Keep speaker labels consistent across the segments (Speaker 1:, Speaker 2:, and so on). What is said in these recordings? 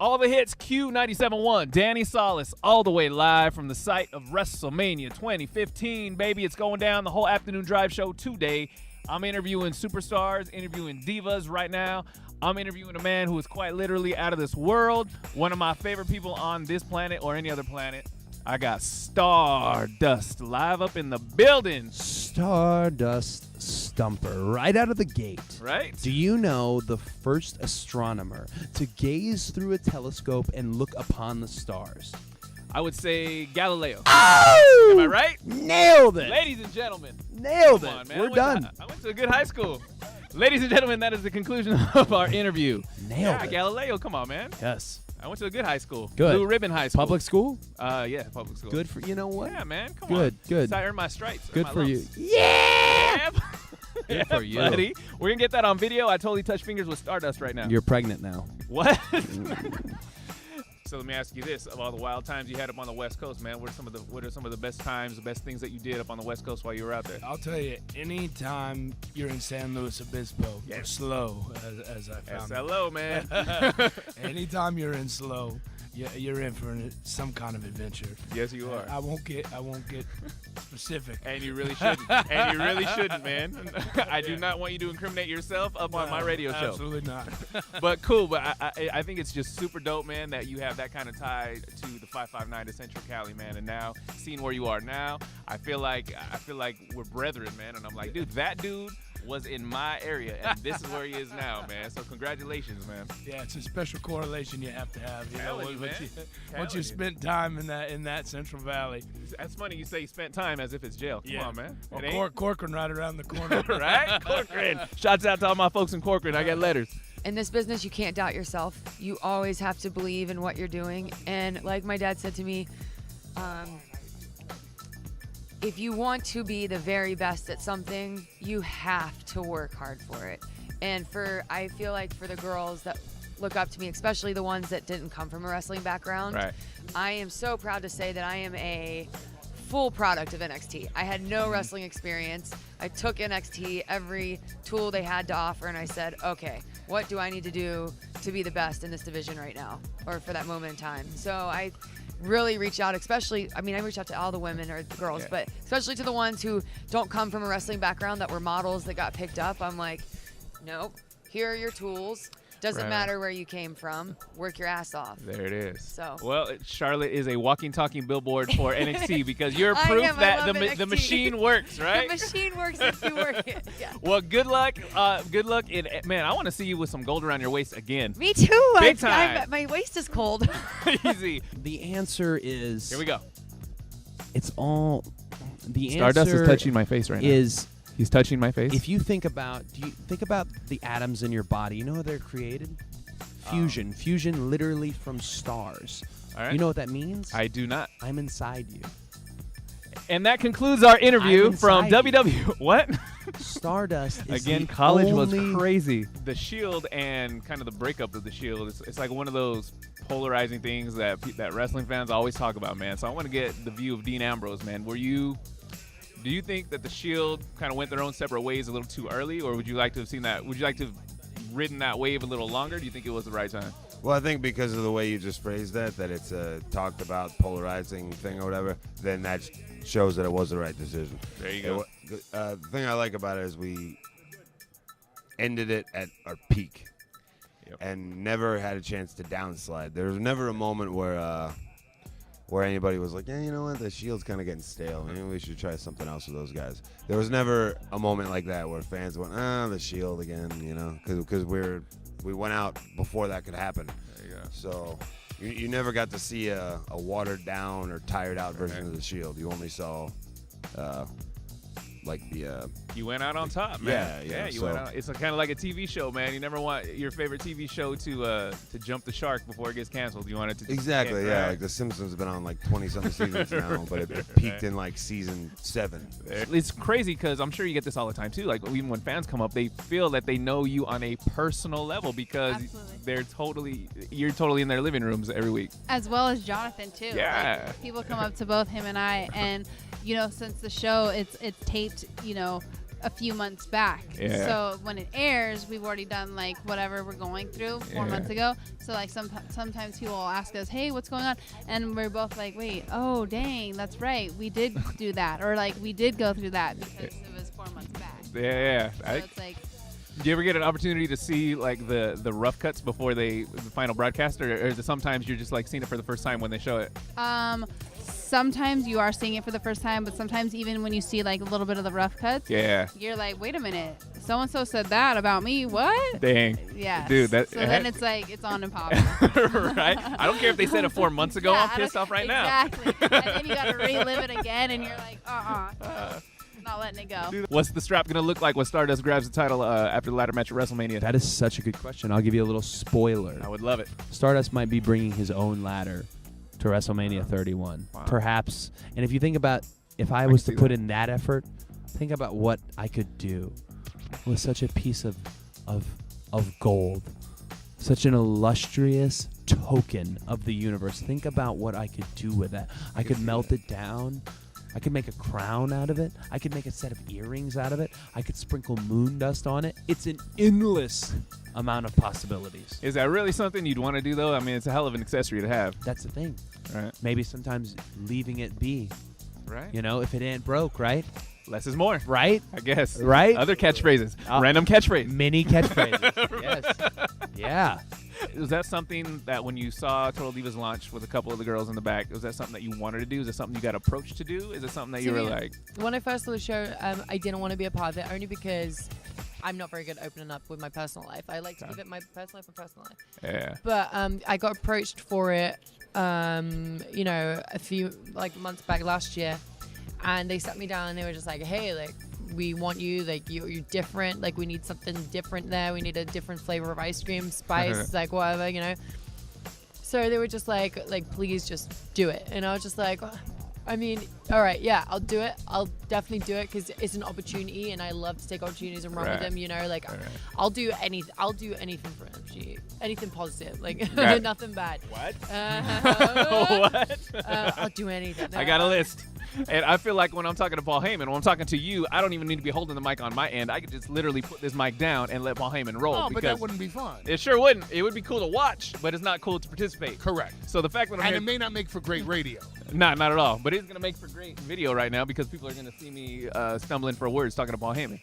Speaker 1: All the hits, Q97.1, Danny Salas, all the way live from the site of Wrestlemania 2015, baby. It's going down, the whole afternoon drive show today. I'm interviewing superstars, interviewing divas right now. I'm interviewing a man who is quite literally out of this world, one of my favorite people on this planet or any other planet. I got Stardust live up in the building.
Speaker 2: Stardust Stumper, right out of the gate.
Speaker 1: Right?
Speaker 2: Do you know the first astronomer to gaze through a telescope and look upon the stars?
Speaker 1: I would say Galileo.
Speaker 2: Oh!
Speaker 1: Am I right?
Speaker 2: Nailed it.
Speaker 1: Ladies and gentlemen.
Speaker 2: Nailed
Speaker 1: Come on,
Speaker 2: it.
Speaker 1: man.
Speaker 2: We're done.
Speaker 1: I went to a good high school. Ladies and gentlemen, that is the conclusion of our interview.
Speaker 2: Nailed it.
Speaker 1: Galileo, come on, man.
Speaker 2: Yes.
Speaker 1: I went to a good high school.
Speaker 2: Good.
Speaker 1: Blue Ribbon High School.
Speaker 2: Public school?
Speaker 1: Yeah, public school.
Speaker 2: Good for, you know what?
Speaker 1: Yeah, man. Come
Speaker 2: Good,
Speaker 1: on.
Speaker 2: good.
Speaker 1: So I earned my stripes.
Speaker 2: Good
Speaker 1: my
Speaker 2: for you.
Speaker 1: lumps.
Speaker 2: Yeah!
Speaker 1: Yeah,
Speaker 2: for you.
Speaker 1: buddy. We're going to get that on video. I totally touched fingers with Stardust right now.
Speaker 2: You're pregnant now.
Speaker 1: What? So let me ask you this: of all the wild times you had up on the West Coast, man, what are some of the best times, the best things that you did up on the West Coast while you were out there?
Speaker 3: I'll tell you, anytime you're in San Luis Obispo, or SLO, as I found.
Speaker 1: SLO, man.
Speaker 3: Anytime you're in SLO, you're in for some kind of adventure.
Speaker 1: Yes, you are.
Speaker 3: I won't get specific.
Speaker 1: And you really shouldn't. And you really shouldn't, man. I do not want you to incriminate yourself up on my radio show.
Speaker 3: Absolutely not.
Speaker 1: But cool. But I think it's just super dope, man, that you have that kind of tie to the 559 to Central Cali, man. And now, seeing where you are now, I feel like we're brethren, man. And I'm like, dude, that dude was in my area, and this is where he is now, man. So congratulations, man.
Speaker 3: Yeah, it's a special correlation you have to have. You know, once you
Speaker 1: you.
Speaker 3: spent time in that Central Valley.
Speaker 1: That's funny you say you spent time as if it's jail. Come on, man.
Speaker 3: Well, Corcoran right around the corner.
Speaker 1: Right? Corcoran. Shouts out to all my folks in Corcoran. I got letters.
Speaker 4: In this business, you can't doubt yourself. You always have to believe in what you're doing. And like my dad said to me, if you want to be the very best at something, you have to work hard for it. And I feel like for the girls that look up to me, especially the ones that didn't come from a wrestling background,
Speaker 1: right.
Speaker 4: I am so proud to say that I am a full product of NXT. I had no wrestling experience. I took NXT, every tool they had to offer, and I said, okay, what do I need to do to be the best in this division right now, or for that moment in time? So I really reach out, I reach out to all the women or the girls, but especially to the ones who don't come from a wrestling background that were models that got picked up. I'm like, nope, here are your tools. Doesn't matter where you came from. Work your ass off.
Speaker 1: There it is.
Speaker 4: So.
Speaker 1: Well, Charlotte is a walking, talking billboard for NXT because you're proof that the machine works, right?
Speaker 4: The machine works if you work it. Yeah.
Speaker 1: Well, good luck. Good luck. Man, I want to see you with some gold around your waist again.
Speaker 4: Me too.
Speaker 1: Big time.
Speaker 4: My waist is cold.
Speaker 1: Easy.
Speaker 2: The answer is...
Speaker 1: Here we go.
Speaker 2: It's all... The
Speaker 1: Stardust
Speaker 2: answer
Speaker 1: is touching my face right now. He's touching my face.
Speaker 2: If you think about, the atoms in your body? You know how they're created? Fusion. Fusion literally from stars.
Speaker 1: All right.
Speaker 2: You know what that means?
Speaker 1: I do not.
Speaker 2: I'm inside you.
Speaker 1: And that concludes our interview from WWE. What?
Speaker 2: Stardust is
Speaker 1: Again, college was crazy. The Shield and kind of the breakup of the Shield, it's like one of those polarizing things that wrestling fans always talk about, man. So I want to get the view of Dean Ambrose, man. Do you think that the Shield kind of went their own separate ways a little too early, or would you like to have seen that? Would you like to have ridden that wave a little longer? Do you think it was the right time?
Speaker 5: Well, I think because of the way you just phrased that it's a talked about polarizing thing or whatever, then that shows that it was the right decision.
Speaker 1: There you go.
Speaker 5: The thing I like about it is we ended it at our peak and never had a chance to downslide. There was never a moment where anybody was like, yeah, you know what, the Shield's kind of getting stale. Maybe we should try something else with those guys. There was never a moment like that where fans went, the Shield again, you know, because we went out before that could happen.
Speaker 1: There you go.
Speaker 5: So you never got to see a watered down or tired out version of the Shield. You only saw
Speaker 1: you went out on top, man.
Speaker 5: Yeah.
Speaker 1: You went out. It's kind of like a TV show, man. You never want your favorite TV show to jump the shark before it gets canceled. You want it to
Speaker 5: exactly, yeah. Like The Simpsons have been on like 20-something seasons now, but it peaked in like season 7.
Speaker 1: It's crazy because I'm sure you get this all the time too. Like even when fans come up, they feel that they know you on a personal level because you're totally in their living rooms every week.
Speaker 6: As well as Jonathan too.
Speaker 1: Yeah.
Speaker 6: Like, people come up to both him and I, and you know, since the show it's taped, you know, a few months back.
Speaker 1: Yeah.
Speaker 6: So when it airs, we've already done like whatever we're going through 4 months ago. So like sometimes people will ask us, hey, what's going on? And we're both like, wait, oh dang, that's right, we did do that, or like we did go through that because it was 4 months back.
Speaker 1: Yeah.
Speaker 6: So it's like,
Speaker 1: Do you ever get an opportunity to see like the rough cuts before the final broadcast, or is it sometimes you're just like seeing it for the first time when they show it?
Speaker 6: sometimes you are seeing it for the first time, but sometimes even when you see like a little bit of the rough cuts, you're like, wait a minute, so and so said that about me. What?
Speaker 1: Dang.
Speaker 6: Yeah.
Speaker 1: Dude, that.
Speaker 6: So then it's like it's on and popping.
Speaker 1: Right. I don't care if they said it 4 months ago. I'm pissed off right now.
Speaker 6: Exactly. And then you gotta relive it again, and you're like, not letting it go.
Speaker 1: Dude, what's the strap gonna look like when Stardust grabs the title after the ladder match at WrestleMania?
Speaker 2: That is such a good question. I'll give you a little spoiler.
Speaker 1: I would love it.
Speaker 2: Stardust might be bringing his own ladder to WrestleMania 31.
Speaker 1: Wow.
Speaker 2: Perhaps. And if you think about, if I was to put in that effort, think about what I could do with such a piece of gold, such an illustrious token of the universe. Think about what I could do with that. I could melt it down. I could make a crown out of it. I could make a set of earrings out of it. I could sprinkle moon dust on it. It's an endless amount of possibilities.
Speaker 1: Is that really something you'd want to do, though? I mean, it's a hell of an accessory to have.
Speaker 2: That's the thing.
Speaker 1: Right.
Speaker 2: Maybe sometimes leaving it be.
Speaker 1: Right.
Speaker 2: You know, if it ain't broke, right?
Speaker 1: Less is more.
Speaker 2: Right?
Speaker 1: I guess.
Speaker 2: Right?
Speaker 1: Other catchphrases. Random catchphrase.
Speaker 2: Mini catchphrases. Yes. Yeah.
Speaker 1: Was that something that when you saw Total Divas launch with a couple of the girls in the back, was that something that you wanted to do? Is it something you got approached to do? Is it something that you were like...
Speaker 7: When I first saw the show, I didn't want to be a part of it, only because I'm not very good at opening up with my personal life. I like to give it my personal life.
Speaker 1: Yeah.
Speaker 7: But I got approached for it, you know, a few months back last year, and they sat me down and they were just like, hey, like, we want you, like, you're different, like, we need something different there, we need a different flavor of ice cream, spice, like, whatever, you know. So they were just like, please just do it. And I was just like, I mean, all right, yeah, I'll do it. I'll definitely do it because it's an opportunity, and I love to take opportunities and run with them, you know. Like, I'll do anything for an opportunity, anything positive, like nothing bad.
Speaker 1: What?
Speaker 7: What? I'll do anything.
Speaker 1: I got a list. And I feel like when I'm talking to Paul Heyman, when I'm talking to you, I don't even need to be holding the mic on my end. I could just literally put this mic down and let Paul Heyman roll.
Speaker 3: Oh, but that wouldn't be fun.
Speaker 1: It sure wouldn't. It would be cool to watch, but it's not cool to participate.
Speaker 3: Correct.
Speaker 1: So the fact that I'm
Speaker 3: and
Speaker 1: here,
Speaker 3: it may not make for great radio.
Speaker 1: not at all. But it's going to make for great video right now because people are going to see me stumbling for words talking to Paul Heyman.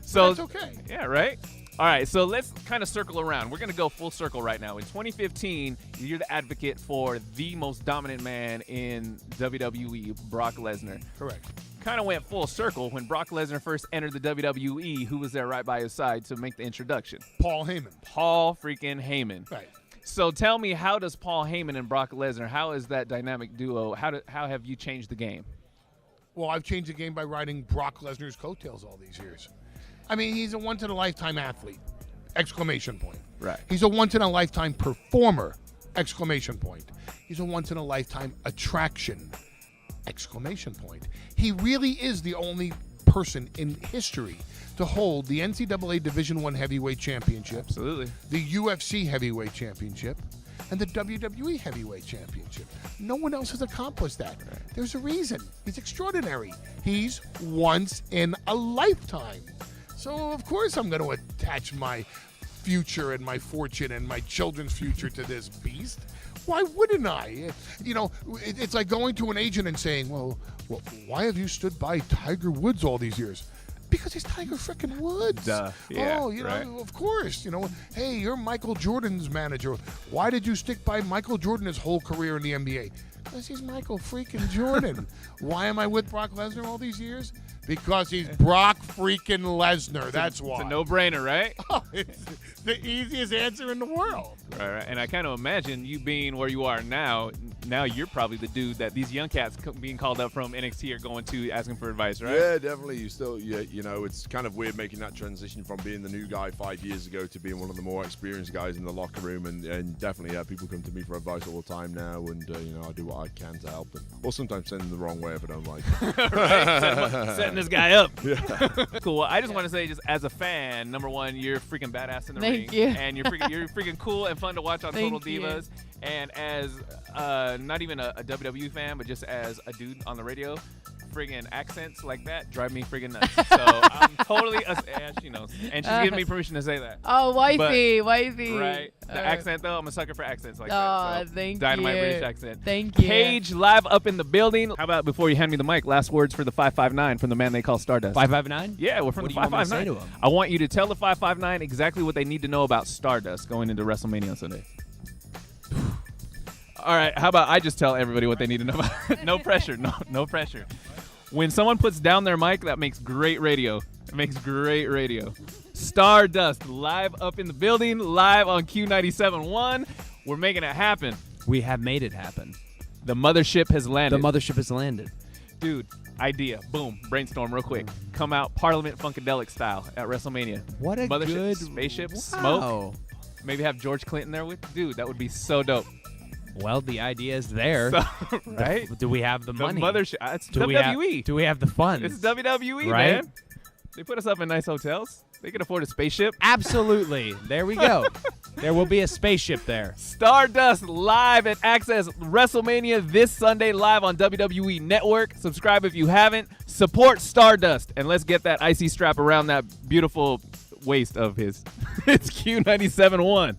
Speaker 1: So
Speaker 3: that's okay.
Speaker 1: Yeah, right? All right, so let's kind of circle around. We're going to go full circle right now. In 2015, you're the advocate for the most dominant man in WWE, Brock Lesnar.
Speaker 3: Correct.
Speaker 1: Kind of went full circle when Brock Lesnar first entered the WWE. Who was there right by his side to make the introduction?
Speaker 3: Paul Heyman.
Speaker 1: Paul freaking Heyman.
Speaker 3: Right.
Speaker 1: So tell me, how does Paul Heyman and Brock Lesnar, how is that dynamic duo? How have you changed the game?
Speaker 3: Well, I've changed the game by riding Brock Lesnar's coattails all these years. I mean, he's a once-in-a-lifetime athlete, exclamation point.
Speaker 1: Right.
Speaker 3: He's a once-in-a-lifetime performer, exclamation point. He's a once-in-a-lifetime attraction, exclamation point. He really is the only person in history to hold the NCAA Division I Heavyweight Championship,
Speaker 1: Absolutely,
Speaker 3: the UFC Heavyweight Championship, and the WWE Heavyweight Championship. No one else has accomplished that. Right. There's a reason. He's extraordinary. He's once in a lifetime. So, of course, I'm going to attach my future and my fortune and my children's future to this beast. Why wouldn't I? You know, it's like going to an agent and saying, well, why have you stood by Tiger Woods all these years? Because he's Tiger frickin' Woods.
Speaker 1: Duh. Yeah,
Speaker 3: oh, you know,
Speaker 1: right.
Speaker 3: Of course. You know, hey, you're Michael Jordan's manager. Why did you stick by Michael Jordan his whole career in the NBA? Because he's Michael freaking Jordan. Why am I with Brock Lesnar all these years? Because he's Brock freaking Lesnar. That's why.
Speaker 1: It's a no-brainer, right?
Speaker 3: Oh, it's the easiest answer in the world.
Speaker 1: Right. And I kind of imagine you being where you are now. Now you're probably the dude that these young cats being called up from NXT are going to asking for advice, right?
Speaker 8: Yeah, definitely. You know, it's kind of weird making that transition from being the new guy 5 years ago to being one of the more experienced guys in the locker room. And definitely, people come to me for advice all the time now, and you know, I do what I can to help them, or sometimes send them the wrong way if I don't like it.
Speaker 1: Right. Setting this guy up.
Speaker 8: Yeah.
Speaker 1: Cool. I just want to say, just as a fan, number one, you're freaking badass in the ring.
Speaker 7: Thank you.
Speaker 1: And you're freaking cool and fun to watch on Total
Speaker 7: Thank you.
Speaker 1: Divas. And as not even a WWE fan, but just as a dude on the radio, friggin' accents like that drive me friggin' nuts. So I'm totally, she knows. And she's giving me permission to say that.
Speaker 7: Oh, wifey.
Speaker 1: Right. The accent, though, I'm a sucker for accents like that. So
Speaker 7: thank
Speaker 1: Dynamite
Speaker 7: you.
Speaker 1: British accent.
Speaker 7: Thank you.
Speaker 1: Paige live up in the building. How about before you hand me the mic, last words for the 559 from the man they call Stardust.
Speaker 2: 559?
Speaker 1: Yeah, we're from
Speaker 2: What
Speaker 1: the
Speaker 2: do you want me to say
Speaker 1: 559.
Speaker 2: to 'em?
Speaker 1: I want you to tell the 559 exactly what they need to know about Stardust going into WrestleMania on Sunday. All right, how about I just tell everybody what they need to know about No pressure, no pressure. When someone puts down their mic, that makes great radio. It makes great radio. Stardust live up in the building, live on Q97.1. We're making it happen.
Speaker 2: We have made it happen.
Speaker 1: The mothership has landed.
Speaker 2: The mothership has landed.
Speaker 1: Dude, idea. Boom. Brainstorm real quick. Come out Parliament Funkadelic style at WrestleMania.
Speaker 2: What a
Speaker 1: mothership,
Speaker 2: good
Speaker 1: spaceship,
Speaker 2: wow.
Speaker 1: smoke. Maybe have George Clinton there with. Dude, that would be so dope.
Speaker 2: Well, the idea is there.
Speaker 1: So, right?
Speaker 2: Do we have the money?
Speaker 1: Mothership. It's
Speaker 2: do
Speaker 1: WWE.
Speaker 2: Do we have the funds?
Speaker 1: It's WWE,
Speaker 2: right?
Speaker 1: man. They put us up in nice hotels. They can afford a spaceship.
Speaker 2: Absolutely. There we go. There will be a spaceship there.
Speaker 1: Stardust live at Access WrestleMania this Sunday live on WWE Network. Subscribe if you haven't. Support Stardust. And let's get that icy strap around that beautiful waist of his. It's Q97.1.